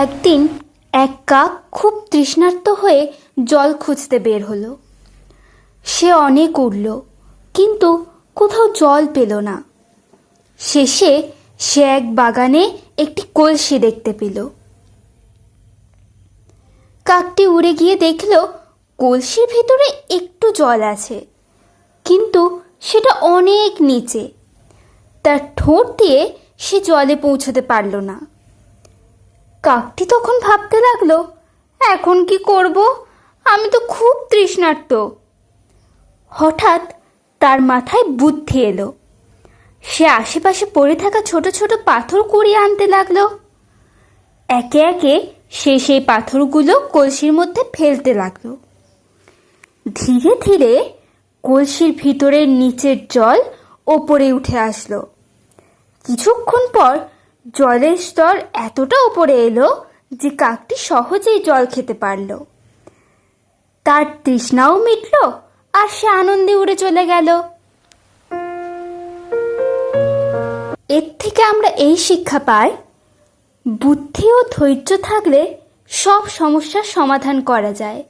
একদিন এক কাক খুব তৃষ্ণার্ত হয়ে জল খুঁজতে বের হলো। সে অনেক উড়ল, কিন্তু কোথাও জল পেল না। শেষে সে এক বাগানে একটি কলসি দেখতে পেল। কাকটি উড়ে গিয়ে দেখল কলসির ভিতরে একটু জল আছে, কিন্তু সেটা অনেক নিচে। তার ঠোঁট দিয়ে সে জলে পৌঁছতে পারল না। কাকটি তখন ভাবতে লাগলো, এখন কি করব? আমি তো খুব তৃষ্ণার্ত। হঠাৎ তার মাথায় বুদ্ধি এলো। সে আশেপাশে পড়ে থাকা ছোট ছোট পাথর কুড়িয়ে আনতে লাগলো। একে একে সে সেই পাথরগুলো কলসির মধ্যে ফেলতে লাগলো। ধীরে ধীরে কলসির ভিতরের নিচের জল ওপরে উঠে আসলো। কিছুক্ষণ পর জলের স্তর এতটা উপরে এলো যে কাকটি সহজেই জল খেতে পারল। তার তৃষ্ণাও মিটল, আর সে আনন্দে উড়ে চলে গেল। এর থেকে আমরা এই শিক্ষা পাই, বুদ্ধি ও ধৈর্য থাকলে সব সমস্যার সমাধান করা যায়।